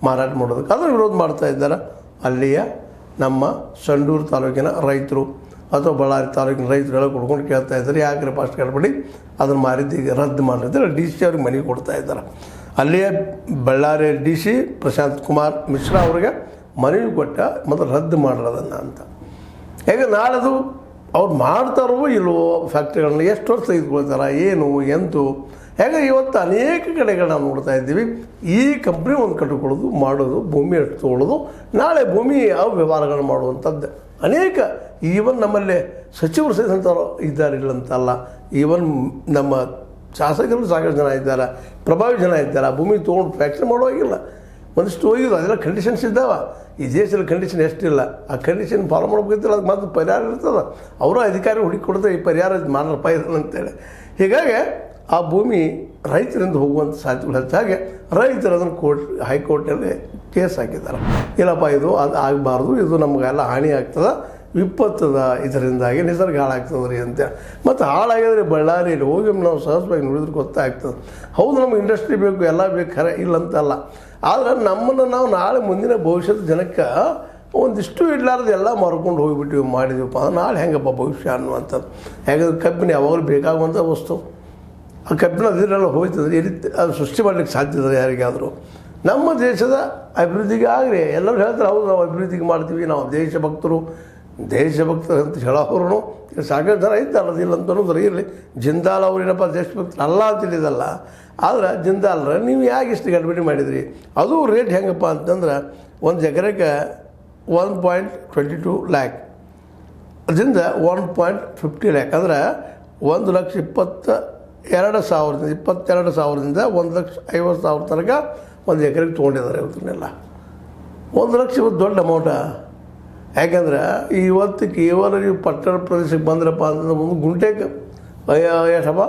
ಮಾರಾಟ ಮಾಡೋದಕ್ಕೆ ಅದನ್ನು ವಿರೋಧ ಮಾಡ್ತಾ ಇದ್ದಾರೆ ಅಲ್ಲಿಯ ನಮ್ಮ ಸಂಡೂರು ತಾಲೂಕಿನ ರೈತರು ಅಥವಾ ಬಳ್ಳಾರಿ ತಾಲೂಕಿನ ರೈತರೆಲ್ಲ ಕೊಡ್ಕೊಂಡು ಕೇಳ್ತಾ ಇದ್ದಾರೆ, ಯಾಕ್ರೆ ಫಾಸ್ಟ್ ಕೇಳ್ಬೇಡಿ ಅದನ್ನು ಮಾರಿದ್ದು ಈಗ ರದ್ದು ಮಾಡಿದ್ರೆ ಡಿ ಸಿ ಅವ್ರಿಗೆ ಮನೆಗೆ ಕೊಡ್ತಾ ಇದ್ದಾರೆ. ಅಲ್ಲಿಯೇ ಬಳ್ಳಾರಿ ಡಿ ಸಿ ಪ್ರಶಾಂತ್ ಕುಮಾರ್ ಮಿಶ್ರಾ ಅವ್ರಿಗೆ ಮನವಿ ಕೊಟ್ಟ ಮತ್ತು ರದ್ದು ಮಾಡಿರೋದನ್ನು ಅಂತ. ಹೇಗೆ ನಾಳೆದು ಅವ್ರು ಮಾಡ್ತಾರೋ ಇಲ್ವೋ ಫ್ಯಾಕ್ಟ್ರಿಗಳನ್ನ ಎಷ್ಟು ವರ್ಷ ತೆಗೆದುಕೊಳ್ತಾರೆ ಏನು ಎಂತು ಹೇಗೆ ಇವತ್ತು ಅನೇಕ ಕಡೆಗಳು ನಾವು ನೋಡ್ತಾ ಇದ್ದೀವಿ. ಈ ಕಂಪ್ನಿ ಒಂದು ಕಟ್ಟಿಕೊಳ್ಳೋದು ಮಾಡೋದು ಭೂಮಿ ಎಷ್ಟು ತೊಗೊಳ್ಳೋದು, ನಾಳೆ ಭೂಮಿ ಯಾವ ವ್ಯವಹಾರಗಳು ಮಾಡುವಂಥದ್ದು ಅನೇಕ ಈವನ್ ನಮ್ಮಲ್ಲಿ ಸಚಿವರು ಸಹಿತಂಥವ್ರು ಇದ್ದಾರೆ ಇಲ್ಲಂತಲ್ಲ, ಈವನ್ ನಮ್ಮ ಶಾಸಕರು ಸಾಕಷ್ಟು ಜನ ಇದ್ದಾರೆ, ಪ್ರಭಾವಿ ಜನ ಇದ್ದಾರೆ. ಆ ಭೂಮಿ ತೊಗೊಂಡು ಫ್ಯಾಕ್ಟ್ರಿ ಮಾಡುವಾಗಿಲ್ಲ, ಒಂದಿಷ್ಟು ಹೋಗಿದ್ದು ಅದೆಲ್ಲ ಕಂಡೀಷನ್ಸ್ ಇದ್ದಾವೆ. ಈ ದೇಶದಲ್ಲಿ ಕಂಡೀಷನ್ ಎಷ್ಟಿಲ್ಲ, ಆ ಕಂಡೀಷನ್ ಫಾಲೋ ಮಾಡ್ಬೇಕಿಲ್ಲ, ಅದು ಮತ್ತು ಪರಿಹಾರ ಇರ್ತದೆ. ಅವರು ಅಧಿಕಾರಿ ಹುಡುಕಿ ಕೊಡ್ತಾರೆ ಈ ಪರಿಹಾರ ಮಾಡಲ್ಪ ಇದನ್ನು ಅಂತೇಳಿ. ಹೀಗಾಗಿ ಆ ಭೂಮಿ ರೈತರಿಂದ ಹೋಗುವಂಥ ಸಾಧ್ಯತೆಗಳು ಹೆಚ್ಚಾಗಿ ರೈತರು ಅದನ್ನು ಹೈಕೋರ್ಟ್ನಲ್ಲಿ ಕೇಸ್ ಹಾಕಿದ್ದಾರೆ. ಇಲ್ಲಪ್ಪ ಇದು ಅದು ಆಗಬಾರ್ದು, ಇದು ನಮಗೆಲ್ಲ ಹಾನಿ ಆಗ್ತದೆ, ವಿಪತ್ತದ ಇದರಿಂದಾಗಿ ನಿಸರ್ಗ ಹಾಳಾಗ್ತದೆ ರೀ ಅಂತೇಳಿ. ಮತ್ತು ಹಾಳಾಗಿದ್ರೆ ಬಳ್ಳಾರಿಯಲ್ಲಿ ಹೋಗಿ ನಾವು ಸಹಜವಾಗಿ ನೋಡಿದ್ರೆ ಗೊತ್ತಾಗ್ತದೆ. ಹೌದು ನಮ್ಗೆ ಇಂಡಸ್ಟ್ರಿ ಬೇಕು, ಎಲ್ಲ ಬೇಕು, ಖರೆ ಇಲ್ಲಂತಲ್ಲ. ಆದರೆ ನಮ್ಮನ್ನು ನಾವು ನಾಳೆ ಮುಂದಿನ ಭವಿಷ್ಯದ ಜನಕ್ಕೆ ಒಂದಿಷ್ಟು ಇಡ್ಲಾರ್ದು ಎಲ್ಲ ಮಾರ್ಕೊಂಡು ಹೋಗಿಬಿಟ್ಟಿವಿ ಮಾಡಿದೀವಪ್ಪ, ನಾಳೆ ಹೆಂಗಪ್ಪ ಭವಿಷ್ಯ ಅನ್ನುವಂಥದ್ದು. ಯಾಕಂದ್ರೆ ಕಬ್ಬಿನ ಯಾವಾಗಲೂ ಬೇಕಾಗುವಂಥ ವಸ್ತು. ಆ ಕಬ್ಬಿನ ಅದಿರೆಲ್ಲ ಹೋಗ್ತದೆ, ಎಲ್ಲಿ ಅದು ಸೃಷ್ಟಿ ಮಾಡಲಿಕ್ಕೆ ಸಾಧ್ಯ ಇದೆ ಯಾರಿಗಾದರೂ. ನಮ್ಮ ದೇಶದ ಅಭಿವೃದ್ಧಿಗೆ ಆಗಲಿ ಎಲ್ಲರೂ ಹೇಳ್ತಾರೆ, ಹೌದು ನಾವು ಅಭಿವೃದ್ಧಿಗೆ ಮಾಡ್ತೀವಿ, ನಾವು ದೇಶಭಕ್ತರು ಅಂತ ಹೇಳೋರು ಸಾಕಷ್ಟು ಜನ ಇದ್ದಾರೆ. ಅದಿಲ್ಲ ಅಂತ ಅನ್ನೋದು ಇರಲಿ. ಜಿಂದಾಲ್ ಅವ್ರು ಏನಪ್ಪ ದೇಶಭಕ್ತರು ಅಲ್ಲ ಅಂತೇಳಿದಲ್ಲ, ಆದರೆ ಜಿಂದಾಲ್ರ ನೀವು ಯಾಕೆ ಇಷ್ಟು ಗಡ್ಬಿಡಿ ಮಾಡಿದ್ರಿ? ಅದು ರೇಟ್ ಹೆಂಗಪ್ಪ ಅಂತಂದ್ರೆ 1 ಎಕರೆಗೆ 1.22 ಲ್ಯಾಕ್, ಅದರಿಂದ 1.50 ಲ್ಯಾಕ್ ಅಂದರೆ 1,22,000ದಿಂದ 1,50,000 ತನಕ 1 ಎಕರೆಗೆ ತೊಗೊಂಡಿದ್ದಾರೆ. ಇವತ್ತನ್ನೆಲ್ಲ 1 ಲಕ್ಷ ಇವತ್ತು ದೊಡ್ಡ ಅಮೌಂಟ. ಯಾಕಂದ್ರೆ ಇವತ್ತು ಕೇವಲ ನೀವು ಪಟ್ಟಣ ಪ್ರದೇಶಕ್ಕೆ ಬಂದ್ರಪ್ಪ ಅಂತಂದ್ರೆ ಒಂದು ಗುಂಟೆಗೆ ಎಷ್ಟಪ್ಪ